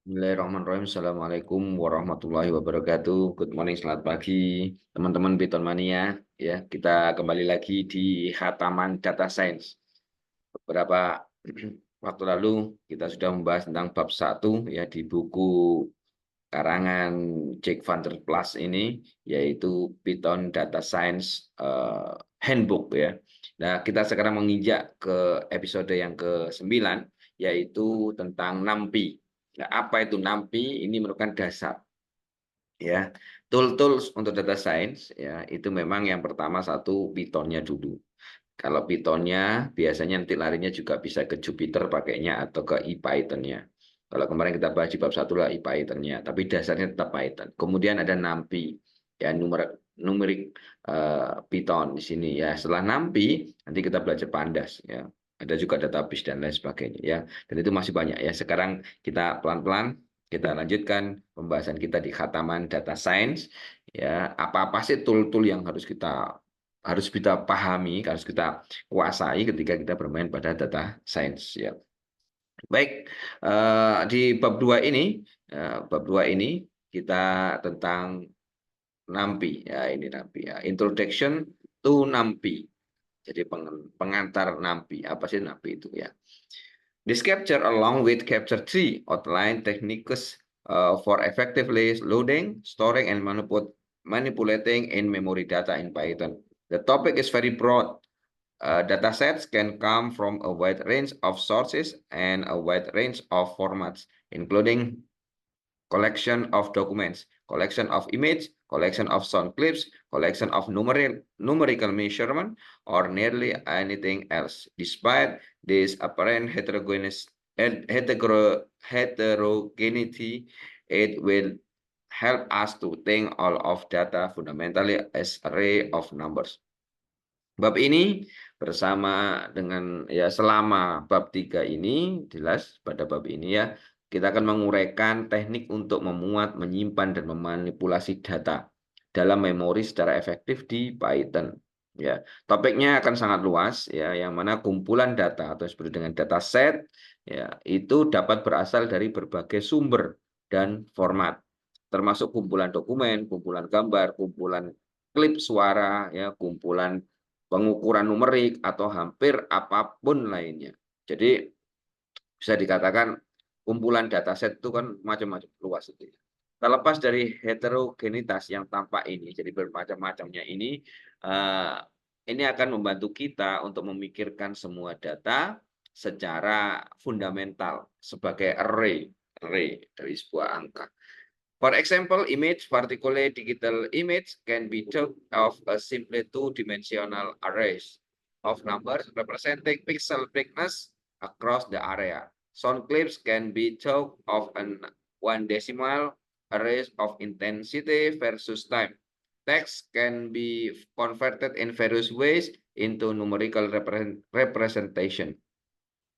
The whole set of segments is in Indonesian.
Bismillahirrahmanirrahim. Assalamualaikum warahmatullahi wabarakatuh. Good morning, selamat pagi teman-teman Python Mania. Ya, kita kembali lagi di Hataman Data Science. Beberapa waktu lalu kita sudah membahas tentang bab 1 ya di buku karangan Jack van der Plas ini, yaitu Python Data Science Handbook ya. Nah, kita sekarang menginjak ke episode yang ke-9, yaitu tentang NumPy. Nah, apa itu NumPy? Ini merupakan dasar ya. Tools untuk data science ya, itu memang yang pertama satu Python-nya dulu. Kalau Python-nya biasanya nanti larinya juga bisa ke Jupyter pakainya atau ke IPython-nya. Kalau kemarin kita bahas di bab 1 lah IPython-nya, tapi dasarnya tetap Python. Kemudian ada NumPy, ya numerik Python di sini ya. Setelah NumPy nanti kita belajar Pandas ya. Ada juga database dan lain sebagainya ya. Dan itu masih banyak ya. Sekarang kita pelan-pelan kita lanjutkan pembahasan kita di khataman data science ya. Apa-apa sih tool-tool yang harus kita pahami, harus kita kuasai ketika kita bermain pada data science ya. Baik, di bab 2 ini kita tentang NumPy ya, ini NumPy ya. Introduction to NumPy. Jadi pengantar NumPy. Apa sih NumPy itu ya? This capture along with capture 3 outline techniques for effectively loading, storing, and manipulating in memory data in Python. The topic is very broad. Datasets can come from a wide range of sources and a wide range of formats, including collection of documents, collection of image, collection of sound clips, collection of numerical measurement, or nearly anything else. Despite this apparent heterogeneity, it will help us to think all of data fundamentally as array of numbers. Bab ini bersama dengan ya selama bab 3 ini jelas pada bab ini ya kita akan menguraikan teknik untuk memuat, menyimpan dan memanipulasi data dalam memori secara efektif di Python. Ya, topiknya akan sangat luas ya, yang mana kumpulan data atau disebut dengan data set ya itu dapat berasal dari berbagai sumber dan format, termasuk kumpulan dokumen, kumpulan gambar, kumpulan klip suara ya, kumpulan pengukuran numerik atau hampir apapun lainnya. Jadi bisa dikatakan kumpulan dataset itu kan macam-macam luas itu. Terlepas dari heterogenitas yang tampak ini, jadi bermacam-macamnya ini akan membantu kita untuk memikirkan semua data secara fundamental sebagai array dari sebuah angka. For example, image, particularly digital image, can be thought of as simply two-dimensional arrays of numbers representing pixel thickness across the area. Sound clips can be thought of an one decimal arrays of intensity versus time. Text can be converted in various ways into numerical representation.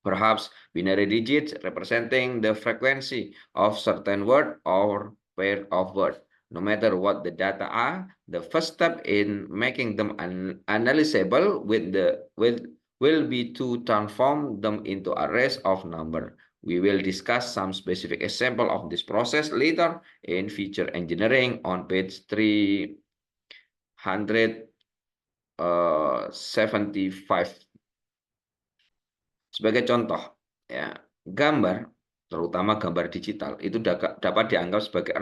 Perhaps binary digits representing the frequency of certain word or pair of words. No matter what the data are, the first step in making them analyzable will be to transform them into arrays of number. We will discuss some specific example of this process later in feature engineering on page 375. Sebagai contoh, ya, gambar, terutama gambar digital, itu dapat dianggap sebagai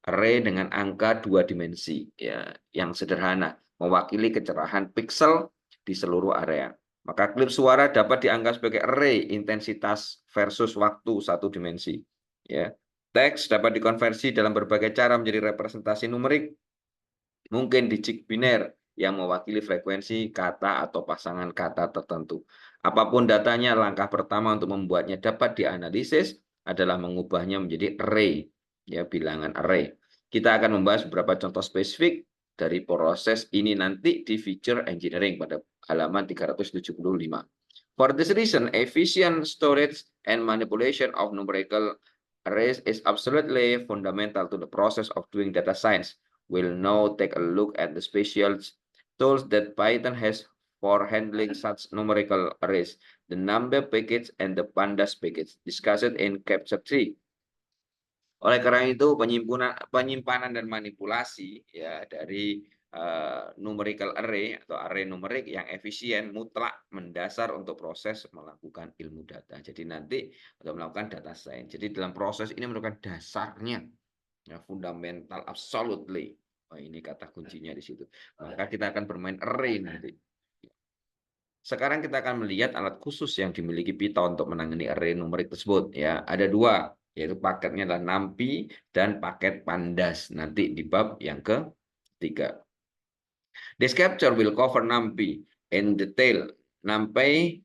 array dengan angka 2 dimensi, ya, yang sederhana, mewakili kecerahan piksel di seluruh area. Maka klip suara dapat dianggap sebagai array intensitas versus waktu 1 dimensi. Ya. Teks dapat dikonversi dalam berbagai cara menjadi representasi numerik, mungkin digit biner yang mewakili frekuensi kata atau pasangan kata tertentu. Apapun datanya, langkah pertama untuk membuatnya dapat dianalisis adalah mengubahnya menjadi array, ya, bilangan array. Kita akan membahas beberapa contoh spesifik dari proses ini nanti di feature engineering pada halaman 375. For this reason, efficient storage and manipulation of numerical arrays is absolutely fundamental to the process of doing data science. We'll now take a look at the special tools that Python has for handling such numerical arrays, the number package and the pandas package discussed in capture 3. Oleh karena itu penyimpanan dan manipulasi ya dari numerical array atau array numerik yang efisien mutlak mendasar untuk proses melakukan ilmu data. Jadi nanti untuk melakukan data science. Jadi dalam proses ini merupakan dasarnya ya, fundamental absolutely. Oh, ini kata kuncinya di situ. Maka kita akan bermain array nanti. Sekarang kita akan melihat alat khusus yang dimiliki Python untuk menangani array numerik tersebut. Ya, ada dua, yaitu paketnya adalah NumPy dan paket Pandas. Nanti di bab yang ketiga. This capture will cover NumPy in detail. NumPy,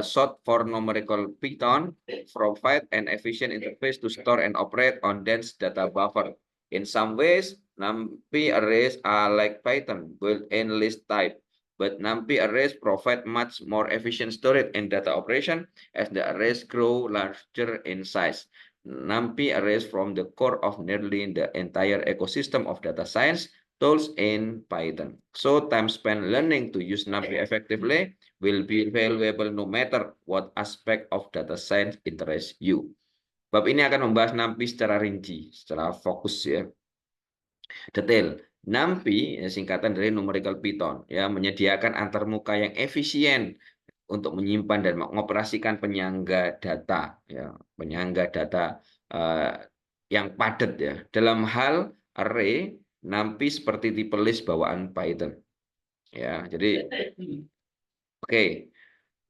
short for numerical Python, provide an efficient interface to store and operate on dense data buffer. In some ways, NumPy arrays are like Python, built-in list type. But NumPy arrays provide much more efficient storage and data operation as the arrays grow larger in size. NumPy arrays form the core of nearly the entire ecosystem of data science tools in Python. So time spent learning to use NumPy effectively will be valuable no matter what aspect of data science interests you. Bab ini akan membahas NumPy secara rinci, secara fokus ya. Detail. NumPy singkatan dari numerical Python ya, menyediakan antarmuka yang efisien untuk menyimpan dan mengoperasikan penyangga data ya, penyangga data yang padat ya. Dalam hal array, NumPy seperti tipe list bawaan Python ya. Jadi oke.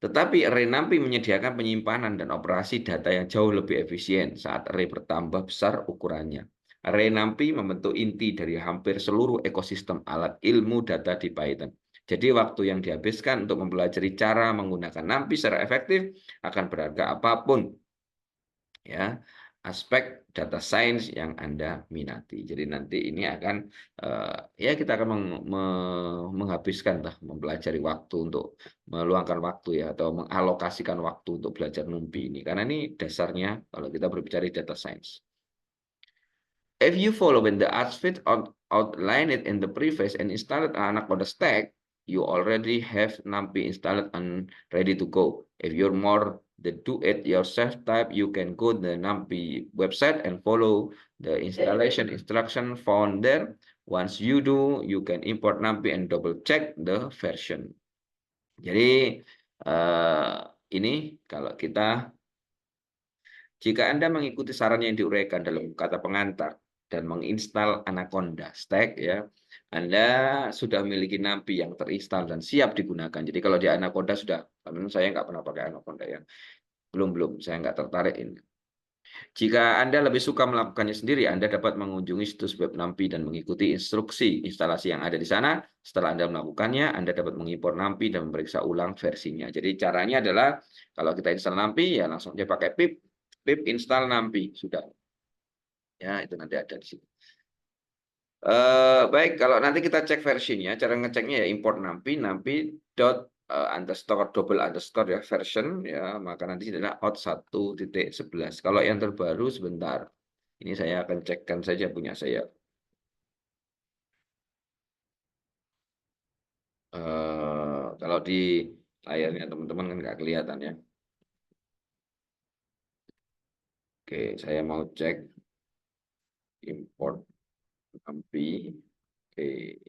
Tetapi array NumPy menyediakan penyimpanan dan operasi data yang jauh lebih efisien saat array bertambah besar ukurannya. Array NumPy membentuk inti dari hampir seluruh ekosistem alat ilmu data di Python. Jadi waktu yang dihabiskan untuk mempelajari cara menggunakan NumPy secara efektif akan berharga apapun ya aspek data science yang Anda minati. Jadi nanti ini akan ya kita akan menghabiskan mempelajari waktu untuk meluangkan waktu ya atau mengalokasikan waktu untuk belajar NumPy ini karena ini dasarnya kalau kita berbicara data science. If you follow in the outfit outline it in the preface and install it on Anaconda Stack, you already have NumPy installed and ready to go. If you're more the do-it-yourself type, you can go to the NumPy website and follow the installation instruction found there. Once you do, you can import NumPy and double-check the version. Jadi ini kalau kita jika Anda mengikuti saran yang diuraikan dalam kata pengantar dan menginstal Anaconda Stack ya, Anda sudah memiliki NumPy yang terinstall dan siap digunakan. Jadi kalau di Anaconda sudah, saya nggak pernah pakai Anaconda ya, belum, saya nggak tertarik ini. Jika Anda lebih suka melakukannya sendiri, Anda dapat mengunjungi situs web NumPy dan mengikuti instruksi instalasi yang ada di sana. Setelah Anda melakukannya, Anda dapat mengimpor NumPy dan memeriksa ulang versinya. Jadi caranya adalah kalau kita install NumPy ya langsung aja pakai pip install NumPy sudah. Ya, itu nanti ada di situ. Baik, kalau nanti kita cek versinya, cara ngeceknya ya import NumPy dot underscore double underscore ya version ya, maka nanti adalah out 1.11. Kalau yang terbaru sebentar, ini saya akan cekkan saja punya saya. Kalau di layarnya teman-teman kan nggak kelihatan ya. Oke, saya mau cek import NumPy. Oke.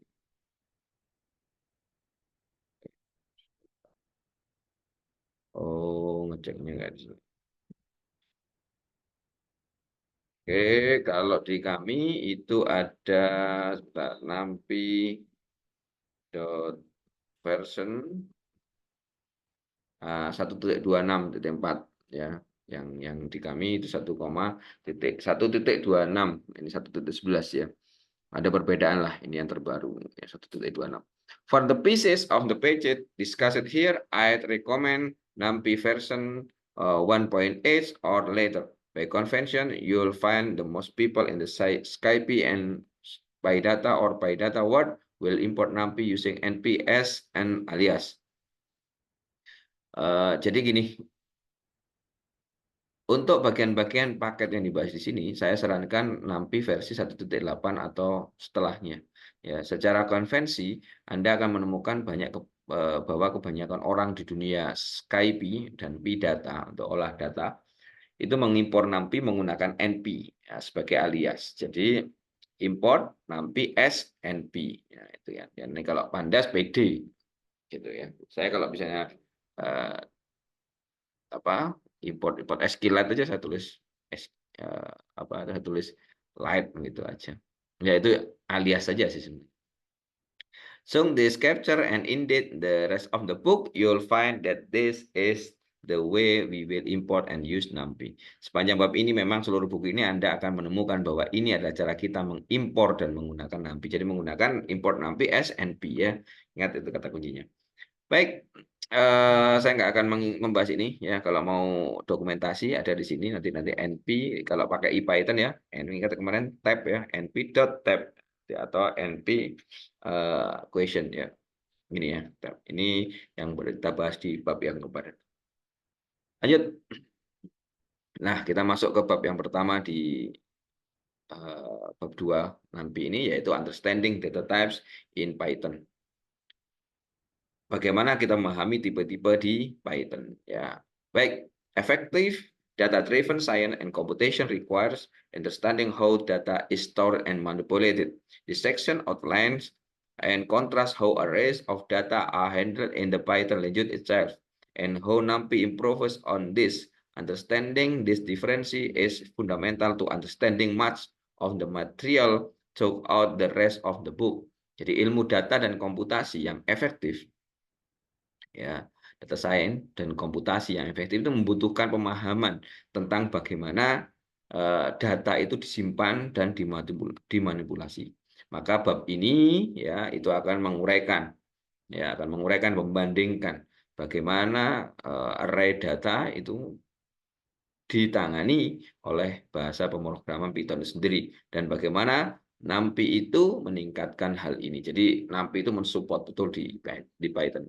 Oh, ngeceknya nggak di sini. Oke, kalau di kami itu ada NumPy version 1.26.4 ya, yang di kami itu 1.1.26, ini 1.11 ya. Ada perbedaan lah, ini yang terbaru ya, 1.26. For the pieces of the page discussed here, I'd recommend NumPy version 1.8 or later. By convention, you'll find the most people in the Skype and PyData or PyData World will import NumPy using nps and alias. Jadi gini, untuk bagian-bagian paket yang dibahas di sini, saya sarankan NumPy versi 1.8 atau setelahnya. Ya, secara konvensi, Anda akan menemukan bahwa kebanyakan orang di dunia Skype dan PyData untuk olah data itu mengimpor NumPy menggunakan NP ya, sebagai alias. Jadi import NumPy as NP ya, itu ya. Dan ini kalau Pandas PD gitu ya. Saya kalau misalnya eh, import SQLite aja saya tulis S, saya tulis light gitu aja. Ya itu alias saja sih sebenarnya. So this capture and indent the rest of the book, you'll find that this is the way we will import and use NumPy. Sepanjang bab ini memang seluruh buku ini Anda akan menemukan bahwa ini adalah cara kita mengimpor dan menggunakan NumPy. Jadi menggunakan import NumPy as NP ya. Ingat itu kata kuncinya. Baik, saya nggak akan membahas ini ya. Kalau mau dokumentasi ada di sini nanti NP. Kalau pakai Python ya, NP kata kemarin tab ya, np.tab atau np question ya. Ini ya, tab. Ini yang kita bahas di bab yang kemarin. Lanjut. Nah, kita masuk ke bab yang pertama di bab 2 NumPy ini yaitu understanding data types in Python. Bagaimana kita memahami tipe-tipe di Python ya. Baik, effective data-driven science and computation requires understanding how data is stored and manipulated. This section outlines and contrasts how arrays of data are handled in the Python language itself and how NumPy improves on this. Understanding this difference is fundamental to understanding much of the material throughout the rest of the book. Jadi ilmu data dan komputasi yang efektif ya, data science dan komputasi yang efektif itu membutuhkan pemahaman tentang bagaimana data itu disimpan dan dimanipulasi. Maka bab ini ya itu akan menguraikan membandingkan bagaimana array data itu ditangani oleh bahasa pemrograman Python sendiri dan bagaimana NumPy itu meningkatkan hal ini. Jadi NumPy itu mensupport betul di Python.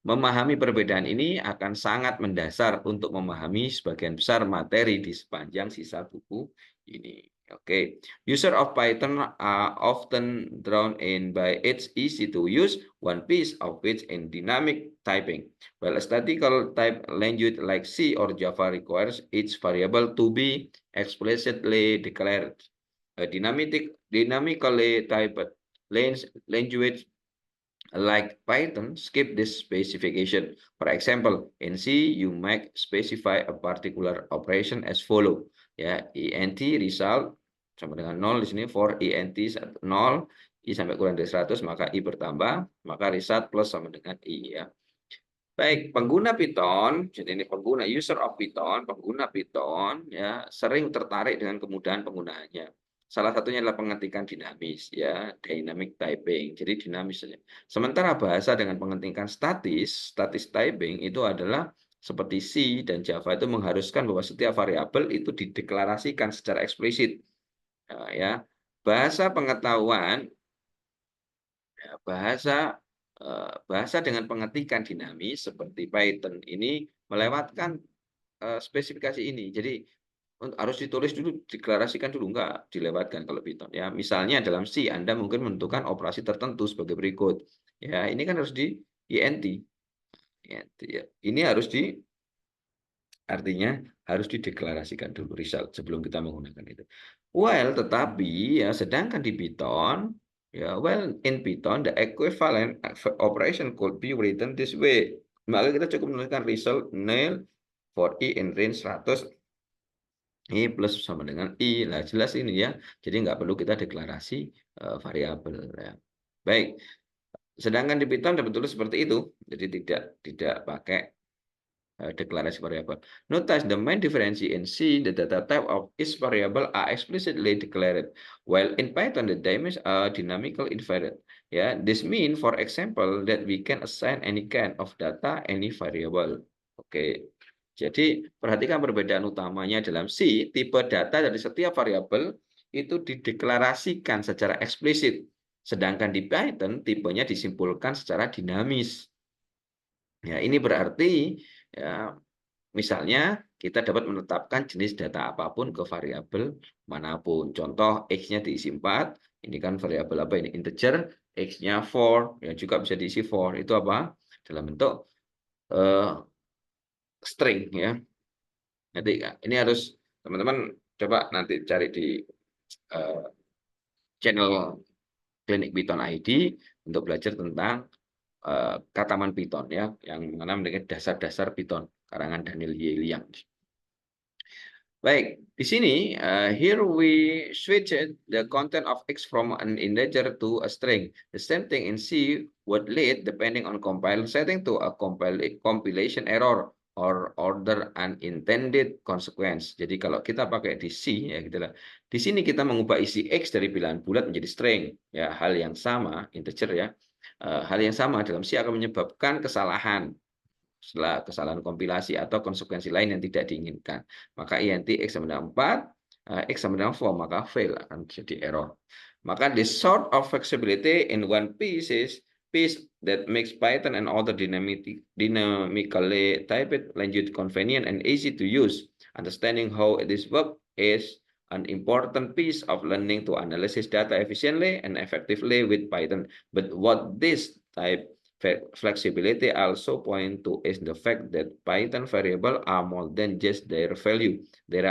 Memahami perbedaan ini akan sangat mendasar untuk memahami sebagian besar materi di sepanjang sisa buku ini. Oke, user of Python are often drawn in by its easy to use one piece of which in dynamic typing. While a statical type language like C or Java requires each variable to be explicitly declared. A dynamically typed language like Python skip this specification. For example, in C you might specify a particular operation as follow. Ya, int result sama dengan 0 di sini. For int 0, i sampai kurang dari 100 maka i bertambah, maka result plus sama dengan i ya. Baik, pengguna Python, jadi ini user of Python, pengguna Python ya sering tertarik dengan kemudahan penggunaannya. Salah satunya adalah pengetikan dinamis ya, dynamic typing. Jadi dinamis saja. Sementara bahasa dengan pengetikan statis typing itu adalah seperti C dan Java itu mengharuskan bahwa setiap variabel itu dideklarasikan secara eksplisit. Ya, bahasa pengetahuan bahasa dengan pengetikan dinamis seperti Python ini melewatkan spesifikasi ini. Jadi harus ditulis dulu, deklarasikan dulu, enggak dilewatkan kalau Python ya. Misalnya dalam C Anda mungkin menentukan operasi tertentu sebagai berikut. Ya, ini kan harus di int. INT ya. Ini artinya harus dideklarasikan dulu result sebelum kita menggunakan itu. Well, tetapi ya sedangkan di Python ya, well in Python the equivalent operation could be written this way. Maka kita cukup menuliskan result nil for i in range 100 i plus sama dengan i. Nah, jelas ini ya. Jadi nggak perlu kita deklarasi variabel ya. Baik. Sedangkan di Python betul seperti itu. Jadi tidak pakai deklarasi variabel. Notice the main difference in C, the data type of each variable are explicitly declared, while in Python the dimensions are dynamical invariant. Yeah, this means, for example, that we can assign any kind of data any variable. Oke, jadi perhatikan perbedaan utamanya dalam C, tipe data dari setiap variabel itu dideklarasikan secara eksplisit, sedangkan di Python tipenya disimpulkan secara dinamis. Ya, ini berarti ya, misalnya kita dapat menetapkan jenis data apapun ke variabel manapun. Contoh X-nya diisi 4, ini kan variabel apa ini? Integer, X-nya 4, ya juga bisa diisi 4. Itu apa? Dalam bentuk string ya. Nanti ini harus teman-teman coba nanti cari di channel Klinik Python ID untuk belajar tentang kataman Python ya, yang mana mengenai dasar-dasar Python karangan Daniel Y. Liang. Baik, di sini here we switch the content of X from an integer to a string. The same thing in C would lead depending on compile setting to a compilation error or order unintended consequence. Jadi kalau kita pakai di C ya gitulah. Di sini kita mengubah isi X dari bilangan bulat menjadi string. Ya, hal yang sama integer ya. Hal yang sama dalam C akan menyebabkan kesalahan setelah kesalahan kompilasi atau konsekuensi lain yang tidak diinginkan. Maka int x sama dengan 4, x sama dengan 4, maka fail akan jadi error. Maka this sort of flexibility in one piece that makes Python and other dynamically typed language convenient and easy to use. Understanding how this works is an important piece of learning to analyze data efficiently and effectively with Python. But what this type flexibility also point to is the fact that Python variables are more than just their value. They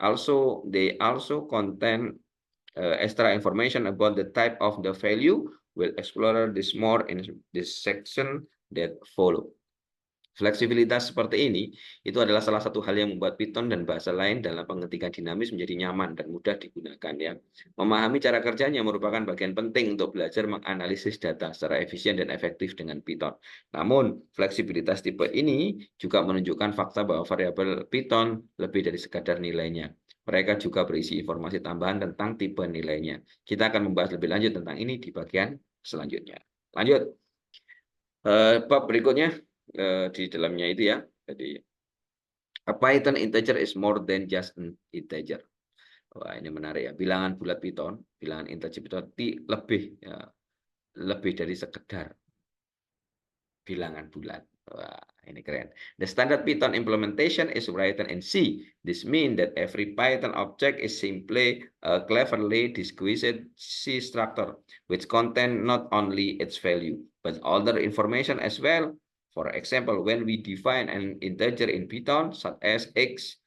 also contain extra information about the type of the value. We'll explore this more in this section that follow. Fleksibilitas seperti ini itu adalah salah satu hal yang membuat Python dan bahasa lain dalam pengetikan dinamis menjadi nyaman dan mudah digunakan ya. Memahami cara kerjanya merupakan bagian penting untuk belajar menganalisis data secara efisien dan efektif dengan Python. Namun, fleksibilitas tipe ini juga menunjukkan fakta bahwa variabel Python lebih dari sekadar nilainya. Mereka juga berisi informasi tambahan tentang tipe nilainya. Kita akan membahas lebih lanjut tentang ini di bagian selanjutnya. Lanjut. Bab berikutnya di dalamnya itu ya. Jadi a Python integer is more than just an integer. Wah, ini menarik ya. Bilangan bulat Python, bilangan integer Python lebih dari sekedar bilangan bulat. Wah, ini keren. The standard Python implementation is written in C. This means that every Python object is simply a cleverly disguised C structure, which contain not only its value, but other information as well. For example, when we define an integer in Python, such as x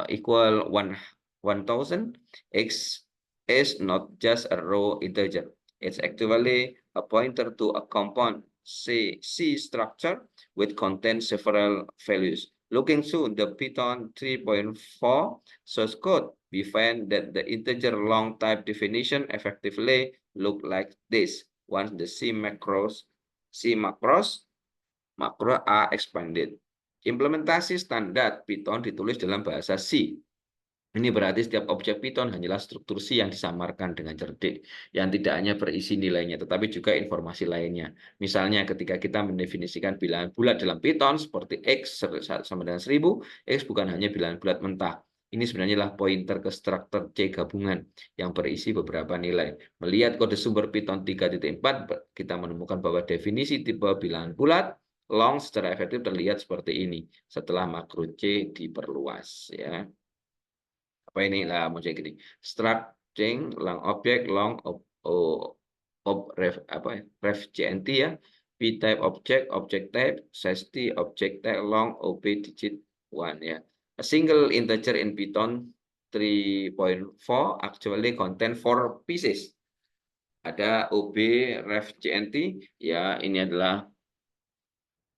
equal 1000, x is not just a raw integer. It's actually a pointer to a compound C structure which contains several values. Looking through the Python 3.4 source code, we find that the integer long type definition effectively look like this. Once the C macro are expanded. Implementasi standar Python ditulis dalam bahasa C. Ini berarti setiap objek Python hanyalah struktur C yang disamarkan dengan cerdik, yang tidak hanya berisi nilainya, tetapi juga informasi lainnya. Misalnya ketika kita mendefinisikan bilangan bulat dalam Python, seperti X sama dengan 1000, X bukan hanya bilangan bulat mentah. Ini sebenarnya adalah pointer ke struktur C gabungan yang berisi beberapa nilai. Melihat kode sumber Python 3.4, kita menemukan bahwa definisi tipe bilangan bulat long secara efektif terlihat seperti ini setelah makro C diperluas ya. Apa ini lah muncul gini, string long object long ref cnt ya, p type object type size t object type long op digit 1 ya. A single integer in Python 3.4 actually contain 4 pieces. Ada ob ref cnt ya, ini adalah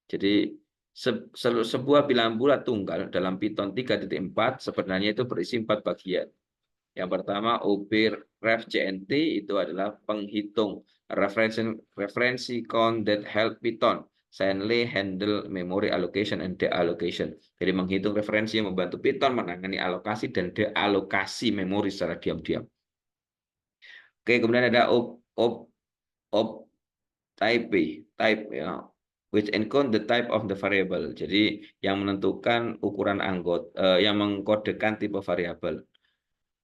jadi sebuah bilangan bulat tunggal dalam Python 3.4 sebenarnya itu berisi 4 bagian. Yang pertama, OB ref CNT itu adalah penghitung referensi count that help Python silently handle memory allocation and deallocation. Jadi menghitung referensi yang membantu Python menangani alokasi dan dealokasi memori secara diam-diam. Oke, kemudian ada type ya, which encode the type of the variable. Jadi yang menentukan ukuran yang mengkodekan tipe variabel.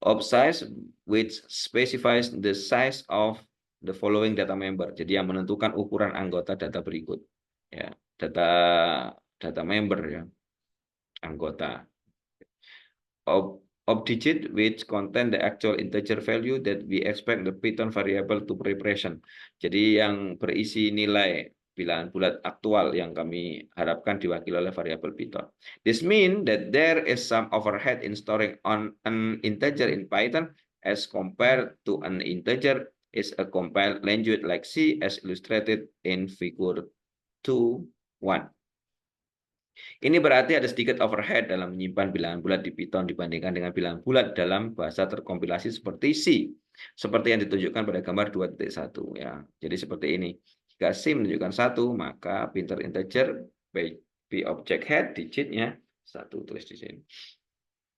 Of size, which specifies the size of the following data member. Jadi yang menentukan ukuran anggota data berikut. Ya, data member ya, anggota. Of digit, which contain the actual integer value that we expect the Python variable to represent. Jadi yang berisi nilai bilangan bulat aktual yang kami harapkan diwakili oleh variabel Python. This means that there is some overhead in storing on an integer in Python as compared to an integer is a compiled language like C as illustrated in figure 2.1. Ini berarti ada sedikit overhead dalam menyimpan bilangan bulat di Python dibandingkan dengan bilangan bulat dalam bahasa terkompilasi seperti C. Seperti yang ditunjukkan pada gambar 2.1 ya. Jadi seperti ini. Jika C menunjukkan 1, maka pinter integer p object head digitnya 1 tulis di sini.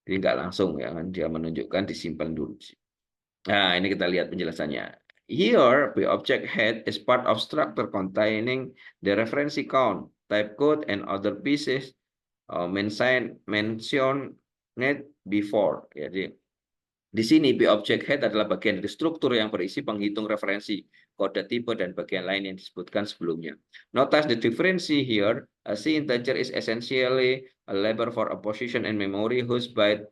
Jadi nggak langsung ya kan, dia menunjukkan disimpan dulu. Nah, ini kita lihat penjelasannya. Here, p object head is part of structure containing the reference count, type code, and other pieces mentioned before. Jadi di sini p object head adalah bagian dari struktur yang berisi penghitung referensi, kode tipe, dan bagian lain yang disebutkan sebelumnya. Notice the difference here. A C integer is essentially a label for a position in memory whose byte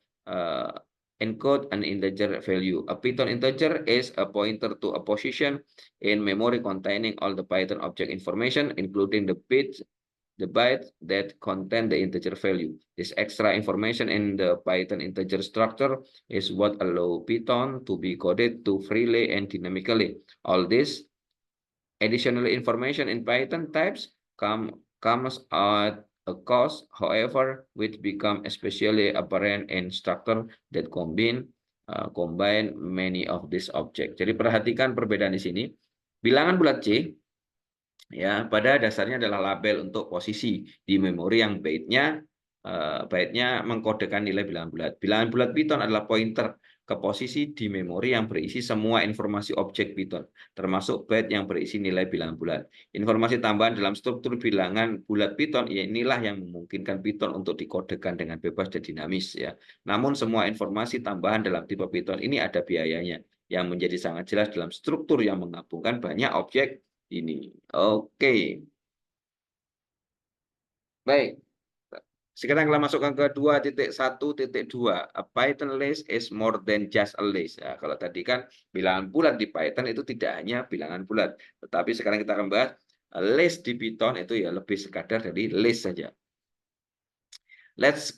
encode an integer value. A Python integer is a pointer to a position in memory containing all the Python object information, including the bytes that contain the integer value. This extra information in the Python integer structure is what allow Python to be coded to freely and dynamically. All this additional information in Python types comes at a cost, however, which become especially apparent in structure that combine many of these objects. Jadi perhatikan perbedaan di sini. Bilangan bulat C ya pada dasarnya adalah label untuk posisi di memori yang byte-nya mengkodekan nilai bilangan bulat. Bilangan bulat Python adalah pointer ke posisi di memori yang berisi semua informasi objek Python, termasuk byte yang berisi nilai bilangan bulat. Informasi tambahan dalam struktur bilangan bulat Python ya inilah yang memungkinkan Python untuk dikodekan dengan bebas dan dinamis ya. Namun semua informasi tambahan dalam tipe Python ini ada biayanya yang menjadi sangat jelas dalam struktur yang menggabungkan banyak objek ini. Oke. Baik. Sekarang kita masukkan ke 2.1.2. A Python list is more than just a list. Ya, kalau tadi kan bilangan bulat di Python itu tidak hanya bilangan bulat. Tetapi sekarang kita akan bahas list di Python itu ya lebih sekadar dari list saja. Let's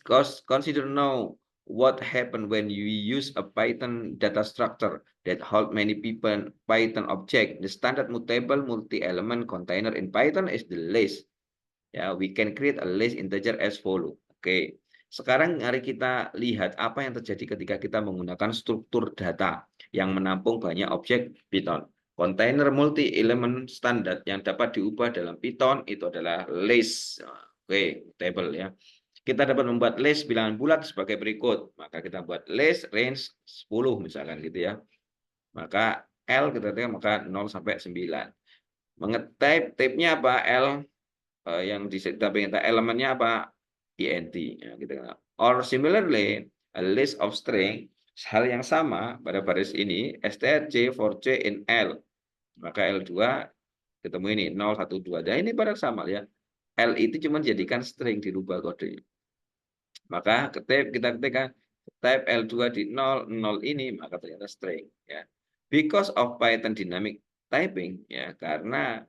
consider now what happen when you use a Python data structure that hold many Python object. The standard mutable multi-element container in Python is the list. Ya, we can create a list integer as follow. Oke. Sekarang mari kita lihat apa yang terjadi ketika kita menggunakan struktur data yang menampung banyak objek Python. Container multi-element standard yang dapat diubah dalam Python itu adalah list. Oke, table ya. Kita dapat membuat list bilangan bulat sebagai berikut. Maka kita buat list range 10 misalkan gitu ya. Maka L kita tekan maka 0 sampai 9. Type-nya apa? L yang kita pengen elemennya apa? int ya, gitu. Or similarly a list of string hal yang sama pada baris ini strc for c in L, maka L2 ketemu ini 0 1 2. Dan ini pada sama ya, L itu cuma jadikan string dirubah kodenya, maka kita ketikkan type L2 di 0 0 ini maka ternyata string ya. Because of Python dynamic typing ya, karena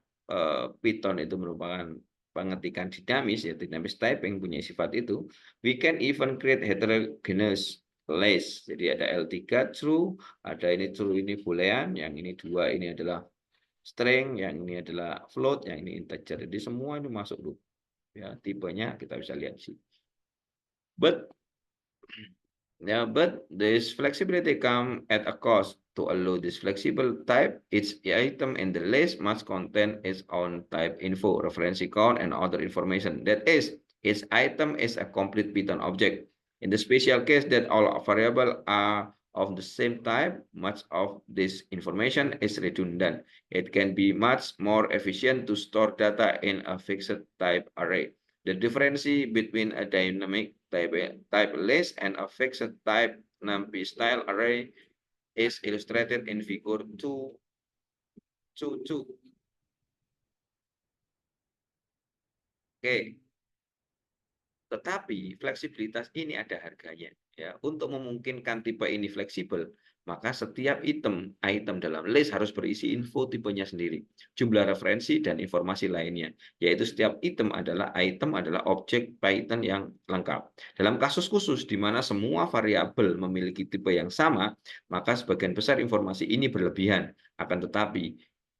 Python itu merupakan pengetikan dinamis ya, dynamic typing punya sifat itu, we can even create heterogeneous list. Jadi ada L3 true, ada ini true ini boolean, yang ini 2 ini adalah string, yang ini adalah float, yang ini integer. Jadi semua itu masuk dulu ya, tipenya kita bisa lihat sih. But this flexibility come at a cost. To allow this flexible type, each item in the list must contain its own type info, reference count, and other information. That is, each item is a complete Python object. In the special case that all variables are of the same type, much of this information is redundant. It can be much more efficient to store data in a fixed type array. The difference between a dynamic type list and a fixed type NumPy style array is illustrated in figure 2.2. Oke. Tetapi fleksibilitas ini ada harganya. Ya, untuk memungkinkan tipe ini fleksibel, maka setiap item dalam list harus berisi info tipenya sendiri, jumlah referensi dan informasi lainnya. Yaitu setiap item adalah objek Python yang lengkap. Dalam kasus khusus di mana semua variabel memiliki tipe yang sama, maka sebagian besar informasi ini berlebihan. Akan tetapi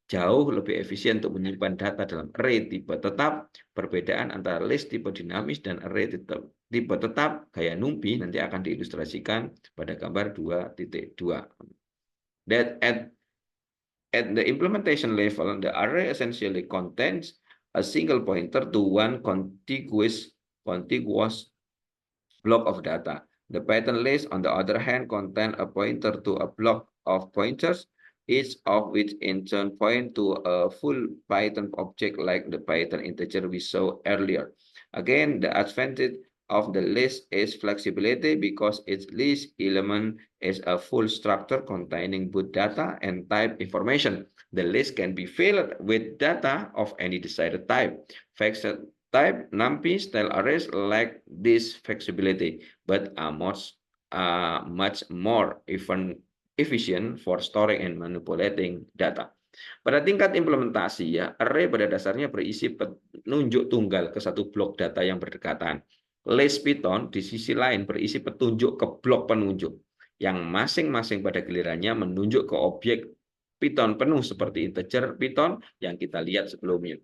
jauh lebih efisien untuk menyimpan data dalam array tipe tetap. Perbedaan antara list tipe dinamis dan array tipe tetap gaya NumPy nanti akan diilustrasikan pada gambar 2.2. That at the implementation level, the array essentially contains a single pointer to one contiguous block of data. The Python list, on the other hand, contains a pointer to a block of pointers, each of which in turn point to a full Python object like the Python integer we saw earlier. Again, the advantage of the list is flexibility because its list element is a full structure containing both data and type information. The list can be filled with data of any desired type. Fixed type NumPy style arrays lack this flexibility, but are much more efficient for storing and manipulating data. Pada tingkat implementasi ya, array pada dasarnya berisi penunjuk tunggal ke satu blok data yang berdekatan. List Python di sisi lain berisi petunjuk ke blok penunjuk yang masing-masing pada gilirannya menunjuk ke objek Python penuh seperti integer Python yang kita lihat sebelumnya.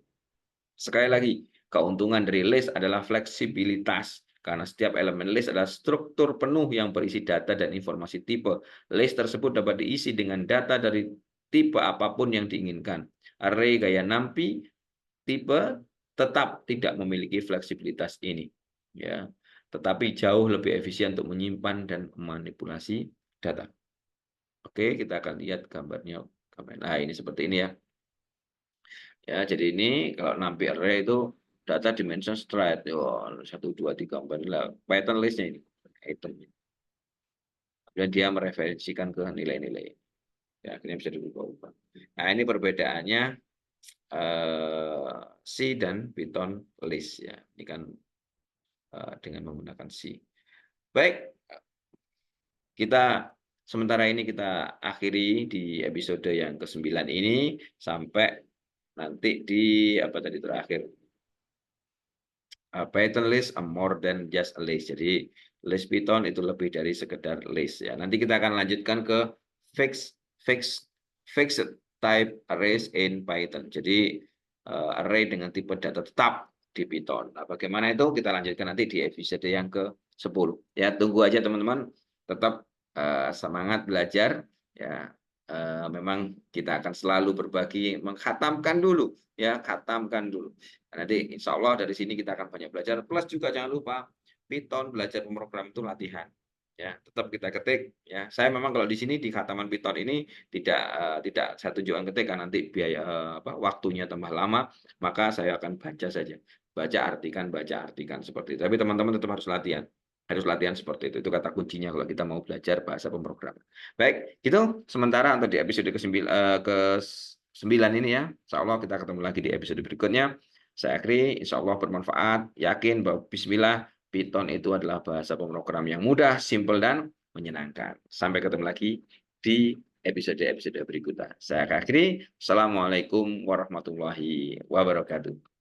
Sekali lagi, keuntungan dari list adalah fleksibilitas. Karena setiap elemen list adalah struktur penuh yang berisi data dan informasi tipe. List tersebut dapat diisi dengan data dari tipe apapun yang diinginkan. Array gaya NumPy tipe tetap tidak memiliki fleksibilitas ini. Ya, tetapi jauh lebih efisien untuk menyimpan dan memanipulasi data. Oke, kita akan lihat gambarnya. Nah, ini seperti ini ya. Ya, jadi ini kalau NumPy array itu data dimension straight. Oh, 1, 2, 3, 4. Lah, Python listnya ini. Itemnya. Dan dia mereferensikan ke nilai-nilai. Ya, akhirnya bisa diubah-ubah. Nah, ini perbedaannya C dan Python list ya. Ini kan dengan menggunakan C. Baik, kita sementara ini kita akhiri di episode yang ke-9 ini sampai nanti di apa tadi terakhir. Python list more than just a list. Jadi list Python itu lebih dari sekedar list ya. Nanti kita akan lanjutkan ke fixed type arrays in Python. Jadi array dengan tipe data tetap di Python. Nah, bagaimana itu kita lanjutkan nanti di episode yang ke-10. Ya, tunggu aja teman-teman. Tetap semangat belajar ya. Memang kita akan selalu berbagi, mengkhatamkan dulu ya, khatamkan dulu. Nanti insya Allah dari sini kita akan banyak belajar. Plus juga jangan lupa Python belajar pemrogram itu latihan. Ya, tetap kita ketik. Ya, saya memang kalau di sini di khataman Python ini tidak saya tunjukkan ketik kan nanti biaya waktunya tambah lama, maka saya akan baca saja. Baca artikan seperti itu. Tapi teman-teman tetap harus latihan. Harus latihan seperti itu. Itu kata kuncinya kalau kita mau belajar bahasa pemrograman. Baik, itu sementara untuk di episode ke-9 ini ya. Insya Allah kita ketemu lagi di episode berikutnya. Saya akhiri, insya Allah bermanfaat. Yakin bahwa bismillah, Python itu adalah bahasa pemrogram yang mudah, simple, dan menyenangkan. Sampai ketemu lagi di episode-episode berikutnya. Saya akhiri. Assalamualaikum warahmatullahi wabarakatuh.